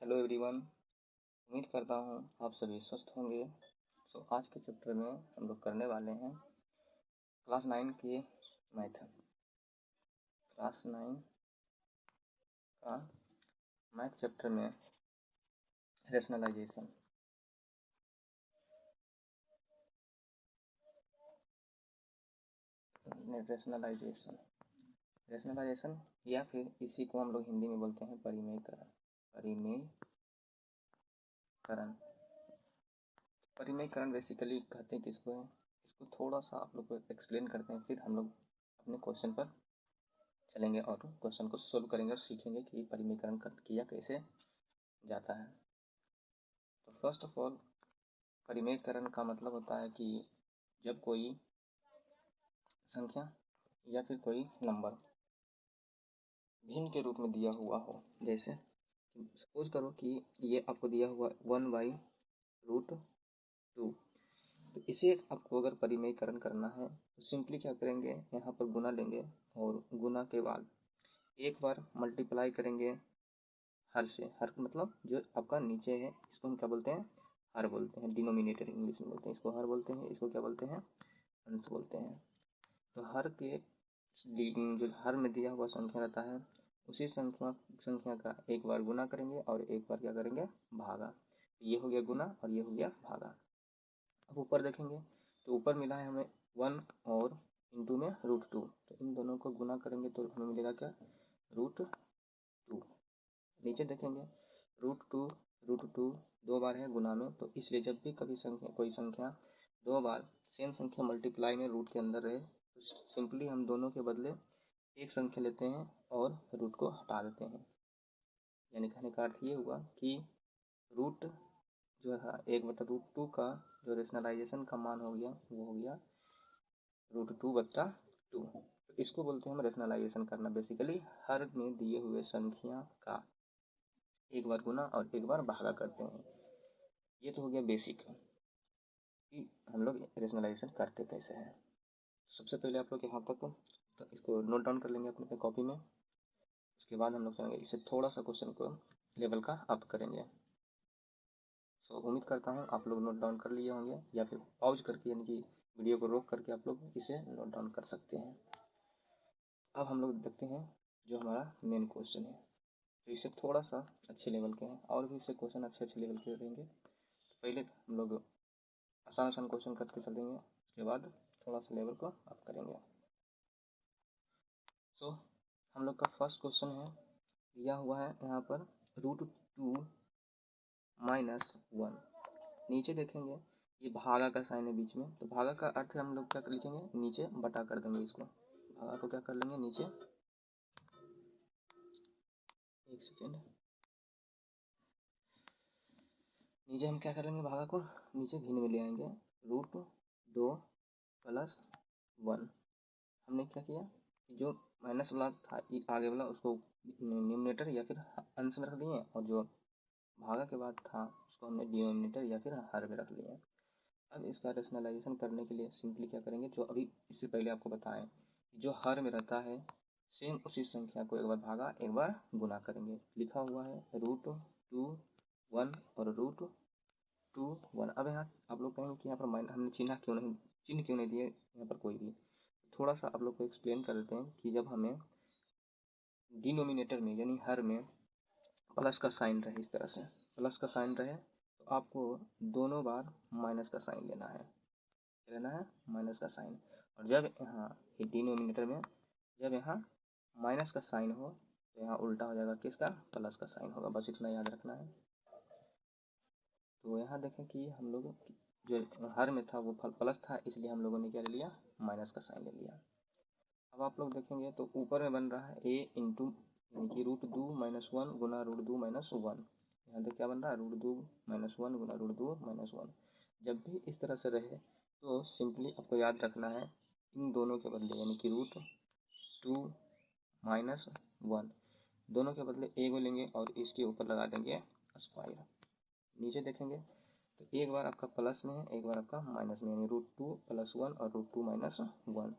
Hello everyone. उम्मीद करता हूँ आप सभी स्वस्थ होंगे। आज के चैप्टर में हम लोग करने वाले हैं क्लास 9 के मैथ। क्लास 9 का मैथ चैप्टर में रेशनलाइजेशन। रेशनलाइजेशन या फिर इसी को हम लोग हिंदी में बोलते हैं परिमेयकरण बेसिकली कहते हैं किसको है। इसको थोड़ा सा आप लोग को एक्सप्लेन करते हैं, फिर हम लोग अपने क्वेश्चन पर चलेंगे और क्वेश्चन को सोल्व करेंगे और सीखेंगे कि परिमेयकरण किया कैसे जाता है। तो फर्स्ट ऑफ ऑल, परिमेयकरण का मतलब होता है कि जब कोई संख्या या फिर कोई नंबर भिन्न के रूप में दिया हुआ हो। जैसे सपोज करो कि ये आपको दिया हुआ 1/√2, तो इसे आपको अगर परिमेयकरण करना है तो सिंपली क्या करेंगे, यहाँ पर गुना लेंगे और गुना के बाद एक बार मल्टीप्लाई करेंगे हर से। हर मतलब जो आपका नीचे है इसको हम क्या बोलते हैं, हर बोलते हैं। डिनोमिनेटर इंग्लिश में बोलते हैं इसको, हर बोलते हैं। इसको क्या बोलते हैं, अंश बोलते हैं। तो हर के जो हर में दिया हुआ संख्या रहता है उसी संख्या का एक बार गुना करेंगे और एक बार क्या करेंगे, भागा। ये हो गया गुना और ये हो गया भागा। अब ऊपर देखेंगे तो ऊपर मिला है हमें 1 और इंटू में √2, तो इन दोनों को गुना करेंगे तो हमें मिलेगा क्या, √2। नीचे देखेंगे √2 दो बार है गुना में, तो इसलिए जब भी कभी कोई संख्या दो बार सेम संख्या मल्टीप्लाई में रूट के अंदर रहे तो सिंपली हम दोनों के बदले एक संख्या लेते हैं और रूट को हटा देते हैं। यानी कहने का अर्थ ये हुआ कि रूट जो है 1/√2 का जो रेशनलाइजेशन का मान हो गया वो हो गया √2/2। तो इसको बोलते हैं हम रेशनलाइजेशन करना। बेसिकली हर में दिए हुए संख्या का एक बार गुना और एक बार भागा करते हैं। ये तो हो गया बेसिक कि हम लोग रेशनलाइजेशन करते कैसे हैं। सबसे पहले आप लोग यहाँ तक तो इसको नोट डाउन कर लेंगे अपने कॉपी में। उसके बाद हम लोग चलेंगे इससे थोड़ा सा क्वेश्चन को लेवल का अप करेंगे। उम्मीद करता हूँ आप लोग नोट डाउन कर लिए होंगे या फिर पॉज करके यानी कि वीडियो को रोक करके आप लोग इसे नोट डाउन कर सकते हैं। अब हम लोग देखते हैं जो हमारा मेन क्वेश्चन है, तो इससे थोड़ा सा अच्छे लेवल के हैं और भी इससे क्वेश्चन अच्छे लेवल के रहेंगे। तो पहले हम लोग आसान क्वेश्चन करके चलेंगे, उसके बाद थोड़ा सा लेवल को अप करेंगे। हम लोग का फर्स्ट क्वेश्चन है, दिया हुआ है यहाँ पर √2 - 1। नीचे देखेंगे ये भागा का साइन है बीच में, तो भागा का अर्थ हम लोग क्या लिखेंगे, नीचे बटा कर देंगे। इसको भागा को क्या कर लेंगे, नीचे, एक सेकेंड, नीचे हम क्या करेंगे, भागा को नीचे भिन्न में ले आएंगे। √2 + 1। हमने क्या किया कि जो माइनस वाला था आगे वाला उसको न्यूमरेटर या फिर अंश में रख दिए और जो भागा के बाद था उसको हमने डिनोमिनेटर या फिर हर में रख लिया। अब इसका रेशनलाइजेशन करने के लिए सिंपली क्या करेंगे, जो अभी इससे पहले आपको बताएं, जो हर में रहता है सेम उसी संख्या को एक बार भागा एक बार गुना करेंगे। लिखा हुआ है √2 1 और √2 1। अब यहाँ आप लोग कहेंगे कि यहाँ पर हमने चिन्ह क्यों नहीं दिए यहाँ पर कोई भी। थोड़ा सा आप लोग को एक्सप्लेन कर देते हैं कि जब हमें डिनोमिनेटर में यानी हर में प्लस का साइन रहे, इस तरह से प्लस का साइन रहे तो आपको दोनों बार माइनस का साइन लेना है, माइनस का साइन। और जब यहाँ डिनोमिनेटर में जब यहाँ माइनस का साइन हो तो यहाँ उल्टा हो जाएगा, किसका, प्लस का साइन होगा। बस इतना याद रखना है। तो यहाँ देखें कि हम लोग जो हर में था वो प्लस था, इसलिए हम लोगों ने क्या ले लिया, माइनस का साइन ले लिया। अब आप लोग देखेंगे तो ऊपर में बन रहा है a इंटू यानी कि √2 - 1 गुना √2 - 1। यहाँ देख क्या बन रहा है, √2 - 1 गुना √2 - 1। जब भी इस तरह से रहे तो सिंपली आपको याद रखना है इन दोनों के बदले यानी कि √2 - 1 दोनों के बदले a को लेंगे और इसके ऊपर लगा देंगे स्क्वायर। नीचे देखेंगे तो एक बार आपका प्लस में है एक बार आपका माइनस में, यानी √2 + 1 और √2 - 1।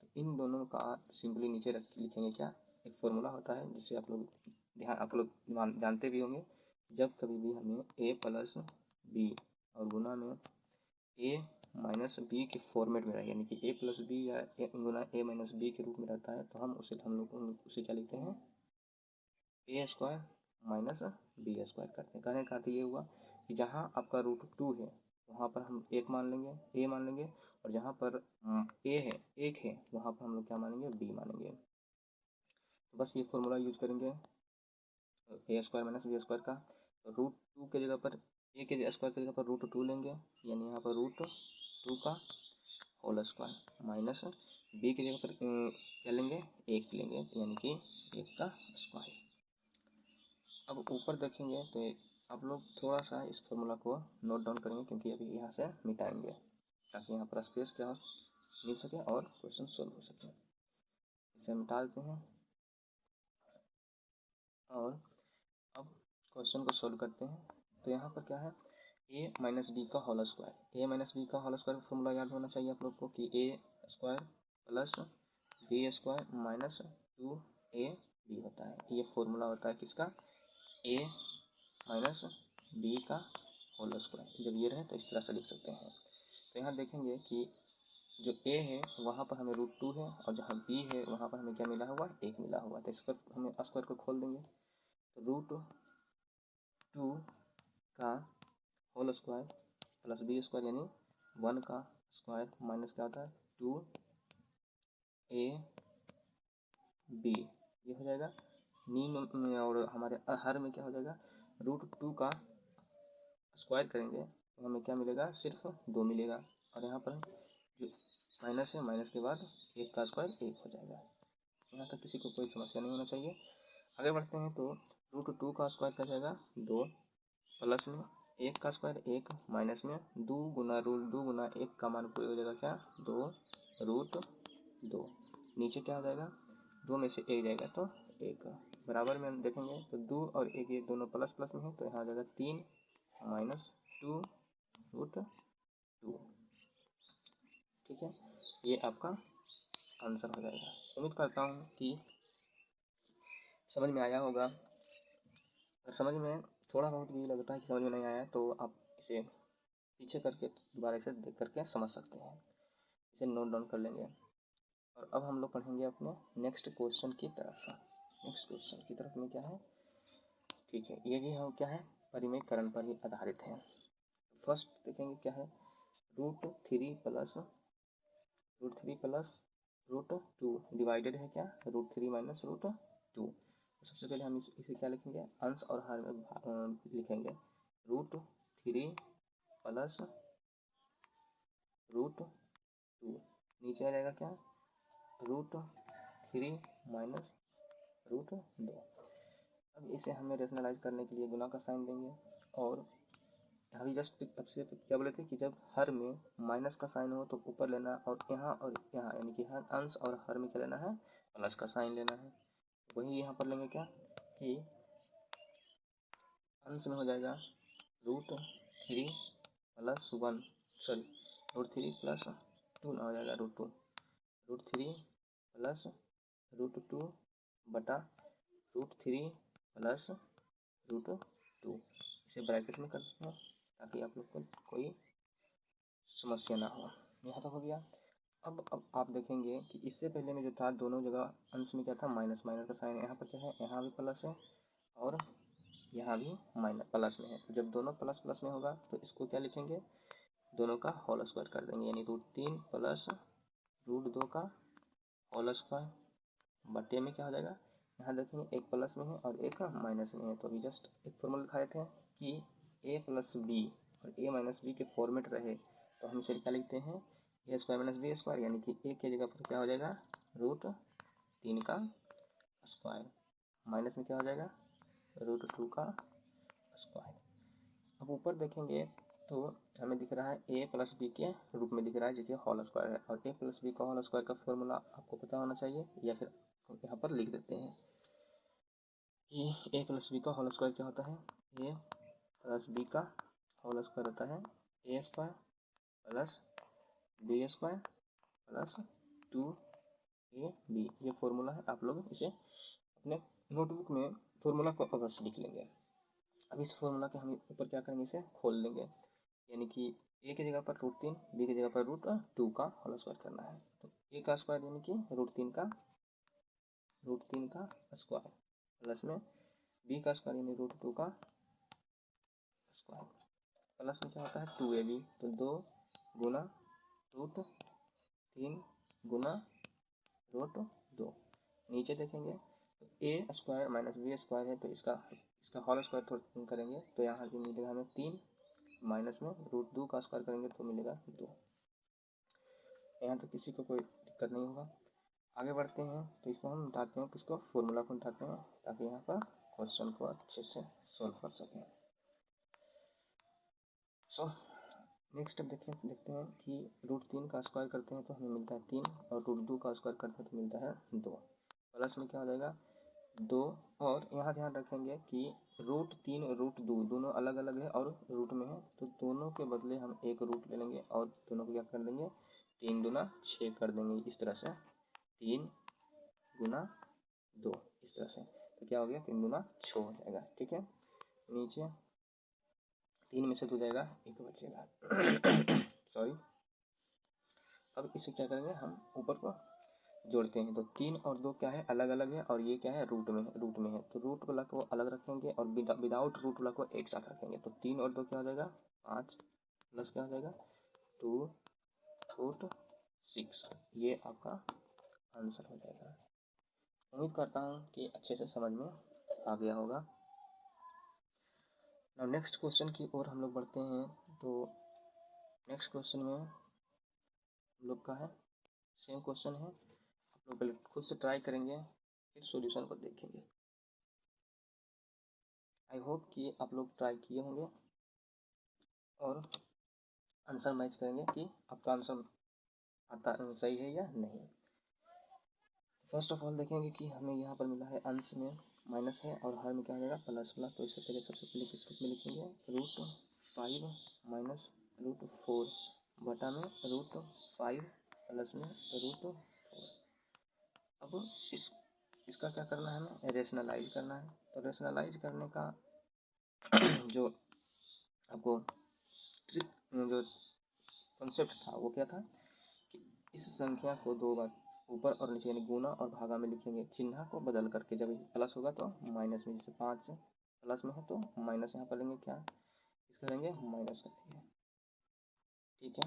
तो इन दोनों का सिंपली नीचे रख के लिखेंगे क्या, एक फॉर्मूला होता है जिससे आप लोग जानते भी होंगे जब कभी भी हमें ए प्लस बी और गुना में ए माइनस बी के फॉर्मेट में रहे, यानी कि ए प्लस बी या गुना ए माइनस बी के रूप में रहता है, तो हम लोग उसे क्या लिखते हैं, ए स्क्वायर माइनस बी स्क्वायर करते हैं। कहने का अर्थ ये हुआ कि जहाँ आपका √2 है वहाँ पर हम एक मान लेंगे, ए मान लेंगे, और जहाँ पर ए है, एक है, वहाँ पर हम लोग क्या मानेंगे, बी मानेंगे। तो बस ये फॉर्मूला यूज करेंगे ए स्क्वायर माइनस बी स्क्वायर का। तो √2 के जगह पर ए के स्क्वायर की जगह पर √2 लेंगे, यानी यहाँ पर √2 का होल स्क्वायर माइनस बी की जगह पर क्या लेंगे, एक लेंगे, यानी कि एक का स्क्वायर। अब ऊपर देखेंगे तो आप लोग थोड़ा सा इस फॉर्मूला को नोट डाउन करेंगे, क्योंकि अभी यहाँ से मिटाएंगे ताकि यहाँ पर स्पेस क्या मिल सके और क्वेश्चन सोल्व हो सके। इसे मिटा देते हैं और अब क्वेश्चन को सोल्व करते हैं। तो यहाँ पर क्या है, ए माइनस बी का whole square. A minus B का होल स्क्वायर फॉर्मूला याद होना चाहिए आप लोग को कि A square plus B square minus 2ab होता है। ये फॉर्मूला होता है किसका, ए माइनस बी का होल स्क्वायर। जब ये रहे तो इस तरह से लिख सकते हैं। तो यहाँ देखेंगे कि जो ए है वहाँ पर हमें √2 है, और जहाँ बी है वहाँ पर हमें क्या मिला हुआ, एक मिला हुआ। तो इस पर हमें स्क्वायर को खोल देंगे, तो √2 का whole square plus B square यानी 1 का स्क्वायर माइनस क्या होता है 2ab, ये हो जाएगा नी में, और हमारे हर में क्या हो जाएगा, √2 का स्क्वायर करेंगे तो हमें क्या मिलेगा, सिर्फ 2 मिलेगा, और यहाँ पर जो माइनस है, माइनस के बाद एक का स्क्वायर एक हो जाएगा। यहाँ तक किसी को कोई समस्या नहीं होना चाहिए। आगे बढ़ते हैं तो √2 का स्क्वायर क्या जाएगा 2, प्लस में एक का स्क्वायर एक, माइनस में 2 गुना 1 का मान पूरे हो जाएगा क्या 2 √2। नीचे क्या हो जाएगा, 2 में से एक जाएगा तो एक, बराबर में हम देखेंगे तो 2 और 1 ये दोनों प्लस प्लस में है, तो यहाँ आ जाएगा 3 माइनस 2 √2। ठीक है, ये आपका आंसर हो जाएगा। उम्मीद करता हूँ कि समझ में आया होगा। अगर समझ में थोड़ा बहुत भी लगता है कि समझ में नहीं आया तो आप इसे पीछे करके दोबारा से देख करके समझ सकते हैं। इसे नोट डाउन कर लेंगे, और अब हम लोग पढ़ेंगे अपने नेक्स्ट क्वेश्चन की तरफ। नेक्स्ट क्वेश्चन की तरफ में क्या है, ठीक है, ये भी हम क्या है, परिमेयकरण पर ही आधारित है। फर्स्ट देखेंगे क्या है, √3 प्लस √2 डिवाइडेड है क्या √3 माइनस √2। सबसे पहले हम इसे क्या लिखेंगे, अंश और हर में लिखेंगे √3 प्लस √2, नीचे आ जाएगा क्या √3 माइनस √2। अब इसे हमें रेशनलाइज करने के लिए गुना का साइन देंगे, और अभी जस्ट आपसे क्या बोले थे कि जब हर में माइनस का साइन हो तो ऊपर लेना, और यहाँ यानी कि हर अंश और हर में क्या लेना है, प्लस का साइन लेना है। वही यहाँ पर लेंगे क्या कि अंश में हो जाएगा √3 प्लस 1, सॉरी √3 प्लस 2 ना हो जाएगा √2, √3 प्लस √2 बटा √3 प्लस √2। इसे ब्रैकेट में कर देते हैं ताकि आप लोग को कोई समस्या ना हो। यहाँ तक हो गया। अब आप देखेंगे कि इससे पहले में जो था दोनों जगह अंश में क्या था, माइनस, माइनस का साइन। यहाँ पर क्या है, यहाँ भी प्लस है और यहाँ भी माइनस प्लस में है। तो जब दोनों प्लस प्लस में होगा तो इसको क्या लिखेंगे, दोनों का होल स्क्वायर कर देंगे, यानी √3 प्लस √2 का होल स्क्वायर बटे में क्या हो जाएगा, यहाँ देखेंगे एक प्लस में है और एक माइनस में है। तो अभी जस्ट एक फॉर्मूला दिखाए थे कि ए प्लस बी और ए माइनस बी के फॉर्मेट रहे तो हम इसे क्या लिखते हैं, ए स्क्वायर माइनस बी स्क्वायर, यानी कि ए के जगह पर क्या हो जाएगा √3 का स्क्वायर, माइनस में क्या हो जाएगा √2 का स्क्वायर। अब ऊपर देखेंगे तो हमें दिख रहा है ए प्लस बी के रूप में दिख रहा है, जो कि होल स्क्वायर है, और ए प्लस बी का होल स्क्वायर का फॉर्मूला आपको पता होना चाहिए, या फिर यहाँ पर लिख देते हैं कि ए प्लस बी का होल स्क्वायर क्या होता है, ए प्लस बी का होल स्क्वायर होता है A square plus B square plus 2ab। ये फॉर्मूला है, आप लोग इसे अपने नोटबुक में फॉर्मूला को अवश्य लिख लेंगे। अब इस फॉर्मूला के हम ऊपर क्या करेंगे, इसे खोल देंगे, यानी कि ए की जगह पर √3, बी की जगह पर √2 का होल स्क्वायर करना है। तो ए का स्क्वायर यानी कि √3 का स्क्वायर प्लस में बी का स्क्वायर यानी √2 का स्क्वायर प्लस में क्या होता है 2ab, तो 2 गुना √3 गुना √2। नीचे देखेंगे तो ए स्क्वायर माइनस बी स्क्वायर है, तो इसका होल स्क्वायर करेंगे तो यहाँ जो मिलेगा हमें 3 माइनस में √2 का स्क्वायर करेंगे तो मिलेगा 2। यहाँ तो किसी को कोई दिक्कत नहीं होगा। आगे बढ़ते हैं तो इसको हम उठाते हैं, किसको, फॉर्मूला को उठाते हैं, ताकि यहाँ पर क्वेश्चन को अच्छे से सॉल्व कर सकें। सो नेक्स्ट अब देखते हैं कि √3 का स्क्वायर करते हैं तो हमें मिलता है 3, और √2 का स्क्वायर करते हैं तो मिलता है 2। प्लस में क्या हो जाएगा 2, और यहाँ ध्यान रखेंगे कि √3 √2 दोनों अलग अलग है और रूट में है, तो दोनों के बदले हम एक रूट ले लेंगे और दोनों को क्या कर देंगे 3 दूना 6 कर देंगे। इस तरह से 3 गुना 2 इस तरह से, तो क्या हो गया 3 दूना 6 हो जाएगा। ठीक है, नीचे 3 में से 2 जाएगा, 1 बचेगा सॉरी। अब इसे क्या करेंगे हम ऊपर को जोड़ते हैं, तो 3 और 2 क्या है अलग अलग है, और ये क्या है रूट में है, तो रूट वाला को अलग रखेंगे और विदाउट रूट वाला को एक साथ रखेंगे, तो 3 और 2 क्या हो जाएगा 5, प्लस क्या हो जाएगा 2√6। ये आपका आंसर हो जाएगा। उम्मीद करता हूँ कि अच्छे से समझ में आ गया होगा। नाउ नेक्स्ट क्वेश्चन की ओर हम लोग बढ़ते हैं। तो नेक्स्ट क्वेश्चन में हम लोग का है सेम क्वेश्चन है, आप लोग पहले खुद से ट्राई करेंगे फिर सॉल्यूशन को देखेंगे। आई होप कि आप लोग ट्राई किए होंगे और आंसर मैच करेंगे कि आपका आंसर आता सही है या नहीं। फर्स्ट ऑफ ऑल देखेंगे कि हमें यहाँ पर मिला है अंश में माइनस है और हर में क्या हो जाएगा प्लस वाला, तो इससे पहले सबसे पहले किस रूप में लिखेंगे √5 माइनस √4 बटा में √5 प्लस में √4। अब इसका क्या करना है, हमें रेशनलाइज करना है। तो रेशनलाइज करने का जो आपको ट्रिक जो कॉन्सेप्ट था वो क्या था कि इस संख्या को 2 बार ऊपर और नीचे यानी गुना और भागा में लिखेंगे, चिन्ह को बदल करके। जब प्लस होगा तो माइनस में, जैसे 5 प्लस में है तो माइनस यहाँ पर लेंगे, क्या इसका लेंगे माइनस करेंगे। ठीक है,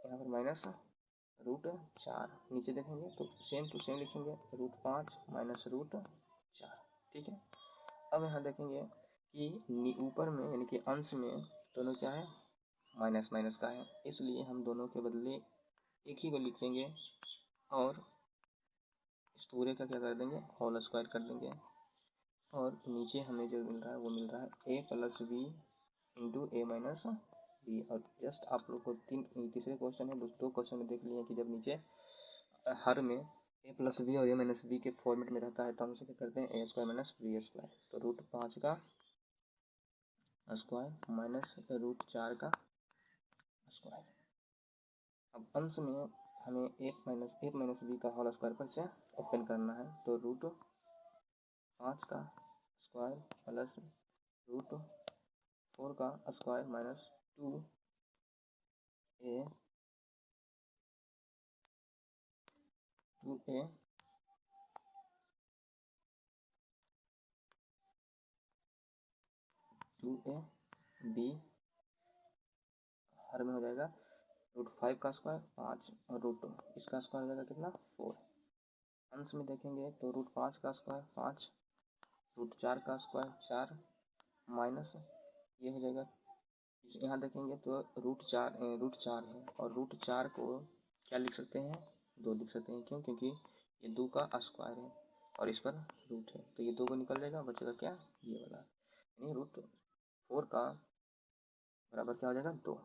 यहाँ पर माइनस √4, नीचे देखेंगे तो सेम टू सेम लिखेंगे √5 माइनस √4। ठीक है, अब यहाँ देखेंगे कि ऊपर में यानी कि अंश में दोनों क्या है माइनस माइनस का है, इसलिए हम दोनों के बदले एक ही को लिखेंगे और इस पूरे का क्या कर देंगे होल स्क्वायर कर देंगे। और नीचे हमें जो मिल रहा है वो मिल रहा है a plus B into A minus B. और जस्ट आप लोग को तीसरे क्वेश्चन है, 2 क्वेश्चन में देख लिए कि जब नीचे हर में a प्लस बी और a माइनस बी के फॉर्मेट में रहता है तो हम उसे क्या करते हैं a square minus B square, तो √5 का स्क्वायर माइनस √4 का स्क्वायर। अब अंश में हमें a माइनस बी का होल स्क्वायर पर से ओपन करना है, तो √5 का स्क्वायर प्लस √4 का स्क्वायर माइनस 2a बी हर में हो जाएगा √5 का स्क्वायर 5 और √2 इसका स्क्वायर हो जाएगा कितना 4। अंश में देखेंगे तो √5 का स्क्वायर 5, √4 का स्क्वायर 4 माइनस ये हो जाएगा। यहाँ देखेंगे तो √4 है और √4 को क्या लिख सकते हैं 2 लिख सकते हैं, क्यों, क्योंकि ये 2 का स्क्वायर है और इस पर रूट है, तो ये 2 को निकल जाएगा, बचेगा क्या ये वाला, यानी √4 का बराबर क्या हो जाएगा 2,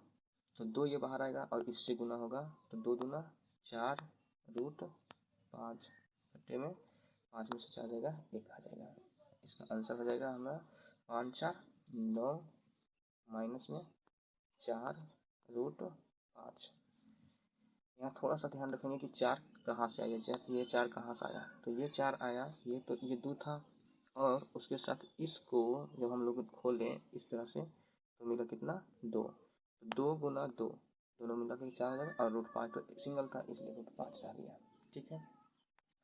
तो 2 ये बाहर आएगा और इससे गुना होगा तो 2 दूना 4 √5 बटे में 5 में से 4 जाएगा 1 आ जाएगा। इसका आंसर हो जाएगा हमारा 5 4 9 माइनस में 4 √5। यहाँ थोड़ा सा ध्यान रखेंगे कि 4 कहाँ से आया, ये 4 कहाँ से आया, तो ये 4 आया, ये तो ये 2 था और उसके साथ इसको जब हम लोग खोलें इस तरह से तो मिला कितना 2, 2 गुना 2 दोनों मिला के 4 हो जाएगा और √5 तो सिंगल था इसलिए √5 रह गया। ठीक है,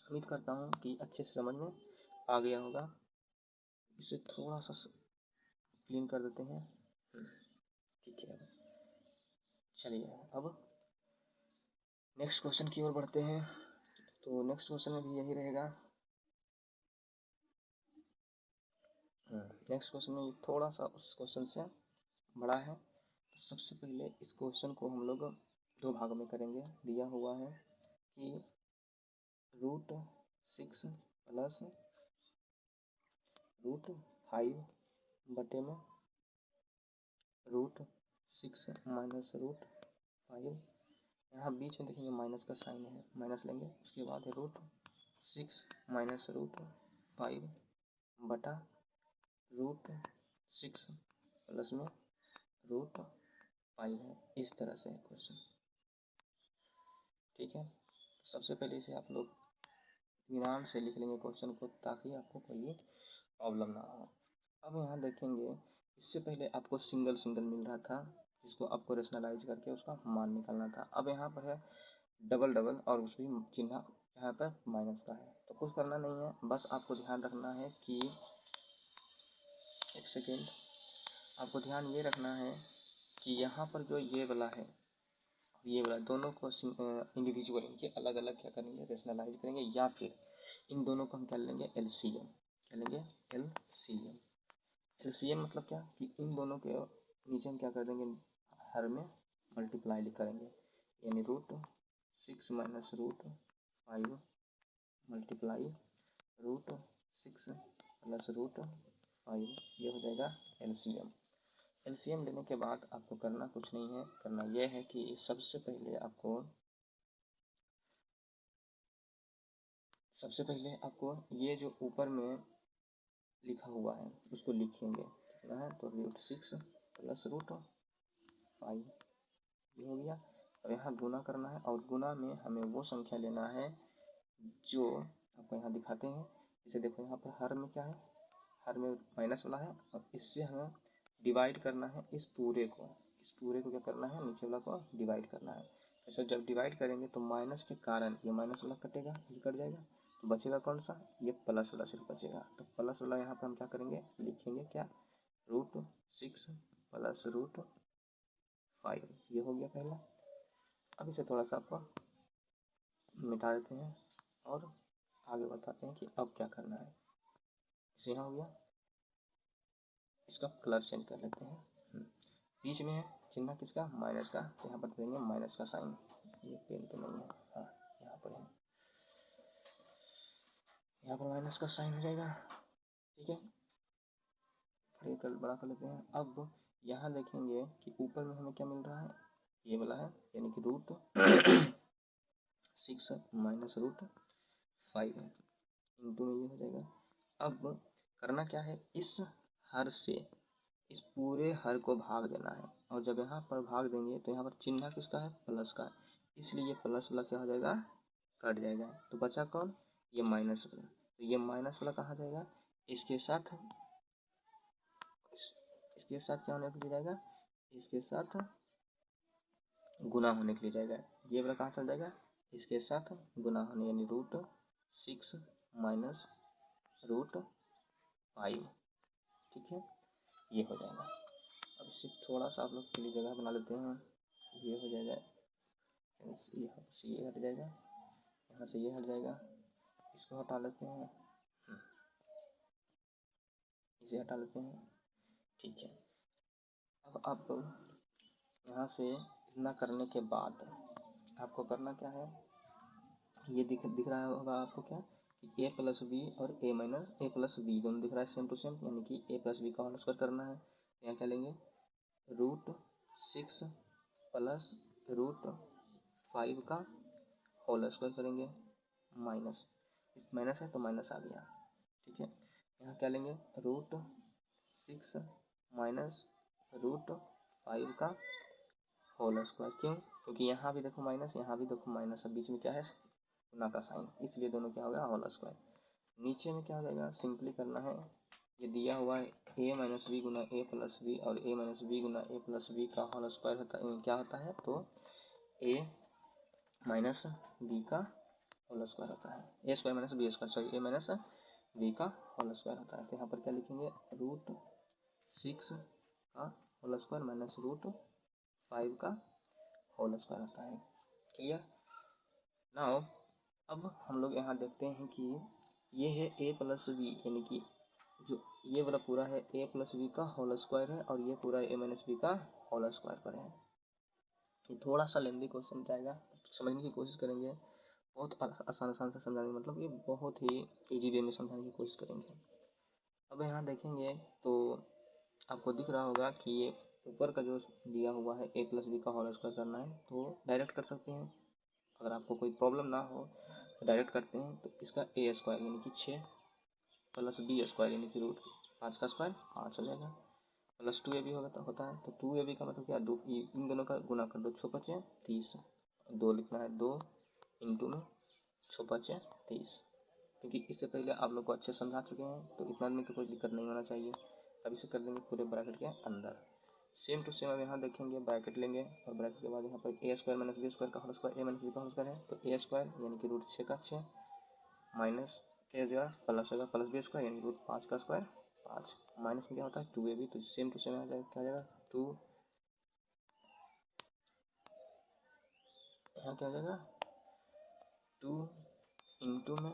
उम्मीद करता हूँ कि अच्छे से समझ में आ गया होगा। इसे थोड़ा सा क्लीन कर देते हैं। ठीक है, चलिए अब नेक्स्ट क्वेश्चन की ओर बढ़ते हैं। तो नेक्स्ट क्वेश्चन में भी यही रहेगा। नेक्स्ट क्वेश्चन में थोड़ा सा उस क्वेश्चन से बड़ा है। सबसे पहले इस क्वेश्चन को हम लोग 2 भागों में करेंगे। दिया हुआ है कि √6 प्लस √5 बटे में √6 माइनस √5। यहाँ बीच में देखेंगे माइनस का साइन है, माइनस लेंगे। उसके बाद √6 माइनस √5 बटा √6 प्लस में √5 है। इस तरह से क्वेश्चन। ठीक है, सबसे पहले इसे आप लोग ध्यान से लिख लेंगे क्वेश्चन को, ताकि आपको कोई प्रॉब्लम ना हो। अब यहाँ देखेंगे, इससे पहले आपको सिंगल सिंगल मिल रहा था, जिसको आपको रेशनलाइज करके उसका मान निकालना था। अब यहाँ पर है डबल डबल और उसकी चिन्ह यहाँ पर माइनस का है। तो कुछ करना नहीं है, बस आपको ध्यान रखना है कि एक सेकेंड, आपको ध्यान ये रखना है कि यहाँ पर जो ये वाला है ये वाला, दोनों को इंडिविजुअल इनके अलग अलग क्या करेंगे, रेशनलाइज करेंगे, या फिर इन दोनों को हम क्या लेंगे, एलसीएम। क्या लेंगे, एलसीएम। एलसीएम मतलब क्या कि इन दोनों के नीचे हम क्या कर देंगे, हर में मल्टीप्लाई करेंगे, यानी √6 माइनस √5 मल्टीप्लाई √6 प्लस √5, ये हो जाएगा एलसीएम। एलसीएम लेने के बाद आपको करना कुछ नहीं है, करना यह है कि सबसे पहले ये जो ऊपर में लिखा हुआ है उसको लिखेंगे। कितना है तो √6 प्लस √5 ये हो गया। और यहाँ गुना करना है, और गुना में हमें वो संख्या लेना है जो आपको यहाँ दिखाते हैं। इसे देखो, यहाँ पर हर में क्या है, हर में माइनस वाला है, और इससे हमें डिवाइड करना है इस पूरे को क्या करना है, नीचे वाला को डिवाइड करना है। ऐसे जब डिवाइड करेंगे तो माइनस के कारण ये माइनस वाला कटेगा, ये कट जाएगा, तो बचेगा कौन सा, ये प्लस वाला सिर्फ बचेगा। तो प्लस वाला यहाँ पर हम क्या करेंगे, लिखेंगे क्या, √6 प्लस √5, ये हो गया पहला। अब इसे थोड़ा सा आपको मिटा देते हैं और आगे बताते हैं कि अब क्या करना है। इसे यहाँ हो गया, इसका कलर चेंज कर लेते हैं। बीच में है चिन्ह किसका, माइनस का, तो यहाँ पर देंगे माइनस का साइन। ये पेन तो नहीं है, हाँ यहाँ पर है, यहाँ पर माइनस का साइन हो जाएगा। ठीक है, ये कल बड़ा कर लेते हैं। अब यहाँ देखेंगे कि ऊपर में हमें क्या मिल रहा है, ये वाला है, यानी कि √6 माइनस √5 है, इंटू में ये हो जाएगा। अब करना क्या है, इस हर से इस पूरे हर को भाग देना है, और जब यहाँ पर भाग देंगे तो यहाँ पर चिन्ह किसका है, प्लस का, इसलिए प्लस वाला क्या हो जाएगा, कट जाएगा। तो बचा कौन, ये माइनस वाला। तो ये माइनस वाला कहाँ जाएगा, इसके साथ क्या होने के लिए जाएगा, इसके साथ गुना होने के लिए जाएगा। ये वाला कहाँ चल जाएगा, इसके साथ गुना होने, यानी √6 माइनस √5। ठीक है, ये हो जाएगा। अब इससे थोड़ा सा आप लोग के लिए जगह बना लेते हैं, ये हो जाएगा, ये हट जाएगा, यहाँ से ये हट जाएगा, इसको हटा लेते हैं, इसे हटा लेते हैं। ठीक है, अब आप यहाँ से इतना करने के बाद आपको करना क्या है, ये दिख रहा होगा आपको क्या, कि a प्लस बी और a minus a plus B दोनों दिख रहा है सेम टू सेम, यानी कि a प्लस बी का होल स्क्वायर करना है। यहाँ क्या लेंगे, √6 प्लस √5 का होल स्क्वायर करेंगे, माइनस है तो माइनस आ गया। ठीक है, यहाँ क्या लेंगे, √6 माइनस √5 का होल स्क्वायर। क्यों, क्योंकि यहाँ भी देखो माइनस, यहाँ भी देखो माइनस, अब बीच में क्या है, गुना का साइन, इसलिए दोनों क्या हो गया, होल स्क्वायर। नीचे में क्या हो जाएगा, सिंपली करना है, ये दिया हुआ है a माइनस बी गुना ए प्लस बी और a माइनस बी गुना ए प्लस बी का होल स्क्वायर होता है, क्या होता है, तो a माइनस बी का होल स्क्वायर होता है, A square minus B square, sorry A minus B का होल स्क्वायर होता है। तो यहाँ पर क्या लिखेंगे, √6 का होल स्क्वायर माइनस √5 का होल स्क्वायर होता है। क्लियर। नाउ अब हम लोग यहाँ देखते हैं कि ये है a प्लस बी, यानी कि जो ये वाला पूरा है a प्लस बी का होल स्क्वायर है और ये पूरा a माइनस बी का होल स्क्वायर पर है। ये थोड़ा सा लेंदी क्वेश्चन जाएगा, समझने की कोशिश करेंगे, बहुत आसान से समझाने, मतलब ये बहुत ही इजी वे में समझाने की कोशिश करेंगे। अब यहाँ देखेंगे तो आपको दिख रहा होगा कि ये ऊपर का जो दिया हुआ है a प्लस बी का होल स्क्वायर करना है, तो डायरेक्ट कर सकते हैं। अगर आपको कोई प्रॉब्लम ना हो तो डायरेक्ट करते हैं। तो इसका a स्क्वायर यानी कि 6 प्लस बी स्क्वायर यानी कि √5 का स्क्वायर 5 हो जाएगा, प्लस 2ab होता है। तो 2ab का मतलब क्या, दो इन दोनों का गुना कर दो, 6 5 30, 2 लिखना है, 2 इंटू में 6 5 30, क्योंकि इससे पहले आप लोग को अच्छे समझा चुके हैं, तो इतना में तो कोई दिक्कत नहीं होना चाहिए। अब इसे कर देंगे पूरे ब्रैकेट के अंदर, सेम टू सेम। अब यहाँ देखेंगे ब्रैकेट लेंगे और ब्रैकेट के बाद यहाँ पर a square minus B square का whole square a minus B का होल स्क्वायर है, तो a स्क्वायर यानी कि √6 का 6 माइनस क्या जगह प्लस होगा, प्लस बी स्क्वायर यानी √5 का स्क्वायर 5, माइनस में क्या होता है 2ab, तो सेम टू सेम आ जाएगा, क्या आ जाएगा 2, यहाँ क्या हो जाएगा 2 इंटू में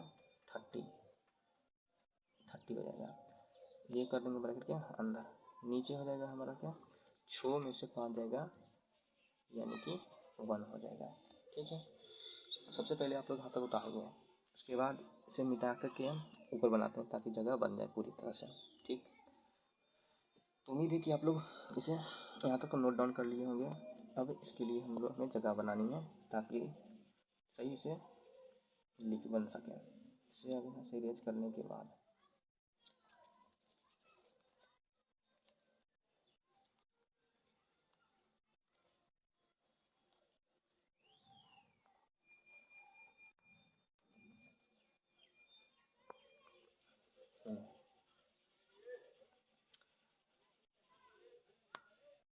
30 हो जाएगा। ये कर देंगे ब्रैकेट के अंदर, नीचे हो जाएगा हमारा क्या, 6 में से 5 जाएगा यानी कि 1 हो जाएगा। ठीक है, सबसे पहले आप लोग हाथ तक उतारोगे, उसके बाद इसे मिटा करके हम ऊपर बनाते हैं ताकि जगह बन जाए पूरी तरह से। ठीक, तो उम्मीद है कि आप लोग इसे यहाँ तक नोट डाउन कर लिए होंगे। अब इसके लिए हम लोग हमें जगह बनानी है ताकि सही से लिख बन सके। इसे अब यहाँ से इरेज करने के बाद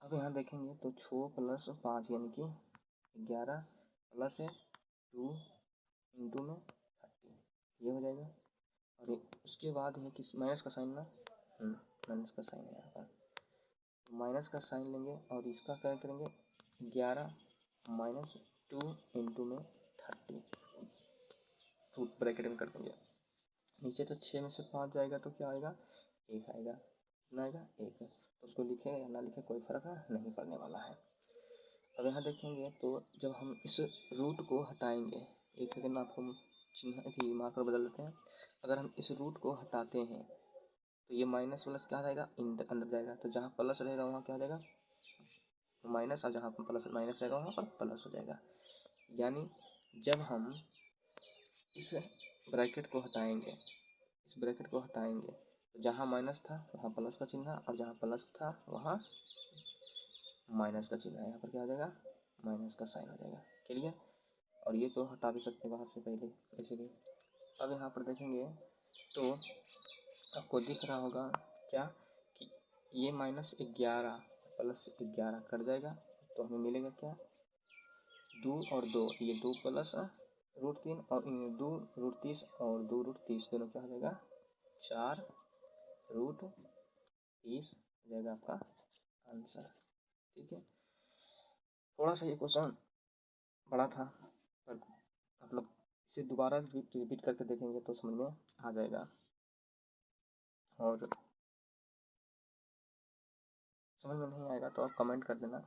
अब यहाँ देखेंगे तो 6 प्लस 5 यानी कि 11 प्लस 2 इंटू में 30, ये हो जाएगा। और उसके बाद है कि माइनस का साइन ना, माइनस का साइन है यहाँ पर, माइनस का साइन लेंगे और इसका क्या करेंगे 11 माइनस 2 इंटू में 30, तो ब्रैकेट में कर देंगे। नीचे तो 6 में से 5 जाएगा तो क्या आएगा, 1 आएगा, कितना आएगा 1, तो उसको लिखे या ना लिखे कोई फर्क नहीं पड़ने वाला है। अब यहाँ देखेंगे तो जब हम इस रूट को हटाएंगे, एक सेकेंड आपको चिन्ह की मार्कर बदल देते हैं। अगर हम इस रूट को हटाते हैं तो ये माइनस प्लस क्या जाएगा, अंदर जाएगा, तो जहाँ प्लस रहेगा वहाँ क्या हो जाएगा माइनस, और जहाँ प्लस माइनस रहेगा वहाँ पर प्लस हो जाएगा। यानी जब हम इस ब्रैकेट को हटाएंगे, इस ब्रैकेट को हटाएंगे तो जहाँ माइनस था वहाँ प्लस का चिन्ह, और जहाँ प्लस था वहाँ माइनस का चिन्ह है, यहाँ पर क्या हो जाएगा माइनस का साइन हो जाएगा। क्लियर। और ये तो हटा भी सकते हैं बाहर से पहले, इसीलिए। अब यहाँ पर देखेंगे तो आपको दिख रहा होगा क्या कि ये -11 प्लस 11 कट जाएगा, तो हमें मिलेगा क्या 2 और 2, ये 2 प्लस √3 और 2 √30 और 2 √30 दोनों क्या हो जाएगा 4 √30 हो जाएगा आपका आंसर। ठीक है, थोड़ा सा ये क्वेश्चन बड़ा था, पर आप लोग इसे दोबारा रिपीट करके देखेंगे तो समझ में आ जाएगा, और समझ में नहीं आएगा तो आप कमेंट कर देना,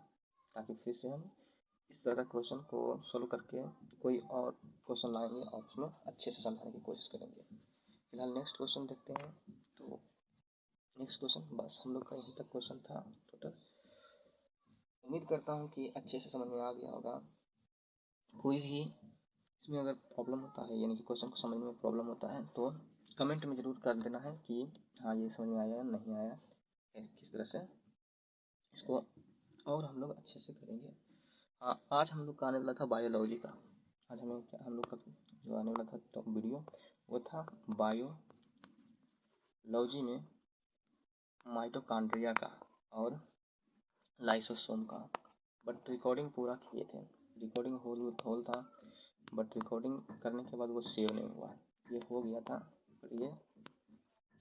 ताकि फिर से हम इस तरह क्वेश्चन को सोल्व करके कोई और क्वेश्चन लाएंगे और उसमें अच्छे से समझाने की कोशिश करेंगे। फिलहाल नेक्स्ट क्वेश्चन देखते हैं। तो नेक्स्ट क्वेश्चन बस हम लोग का यहीं तक क्वेश्चन था टोटल। उम्मीद करता हूँ कि अच्छे से समझ में आ गया होगा। कोई भी इसमें अगर प्रॉब्लम होता है, यानी कि क्वेश्चन को समझने में प्रॉब्लम होता है, तो कमेंट में ज़रूर कर देना है कि हाँ ये समझ में आया या नहीं आया, किस तरह से इसको और हम लोग अच्छे से करेंगे। हाँ, आज हम लोग का आने वाला था बायोलॉजी का। आज हम लोग का जो आने वाला था तो वीडियो वो था बायो लॉजी में माइटोकॉन्ड्रिया का और लाइसोसोम का, बट रिकॉर्डिंग पूरा किए थे, रिकॉर्डिंग होल था, बट रिकॉर्डिंग करने के बाद वो सेव नहीं हुआ। ये हो गया था पर ये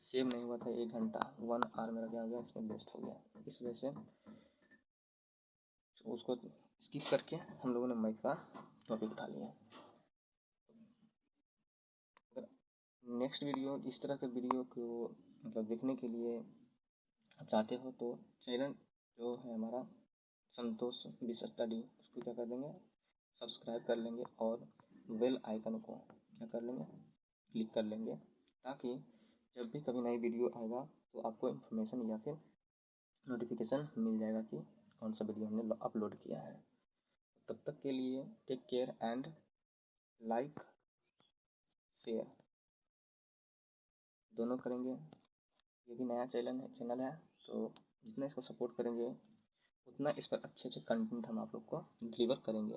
सेव नहीं हुआ था। 1 घंटा 1 आवर मेरा क्या हो गया, इसमें वेस्ट हो गया। इस वजह से उसको स्किप करके हम लोगों ने मैथ का टॉपिक उठा लिया। अगर नेक्स्ट वीडियो इस तरह के वीडियो को मतलब देखने के लिए चाहते हो तो चैनल जो है हमारा संतोष विश स्टडी, उसको क्या कर देंगे, सब्सक्राइब कर लेंगे और बेल आइकन को क्या कर लेंगे, क्लिक कर लेंगे, ताकि जब भी कभी नई वीडियो आएगा तो आपको इन्फॉर्मेशन या फिर नोटिफिकेशन मिल जाएगा कि कौन सा वीडियो हमने अपलोड किया है। तब तक के लिए take care and like share दोनों करेंगे। ये भी नया चैनल है तो जितना इसको सपोर्ट करेंगे उतना इस पर अच्छे अच्छे कंटेंट हम आप लोग को डिलीवर करेंगे।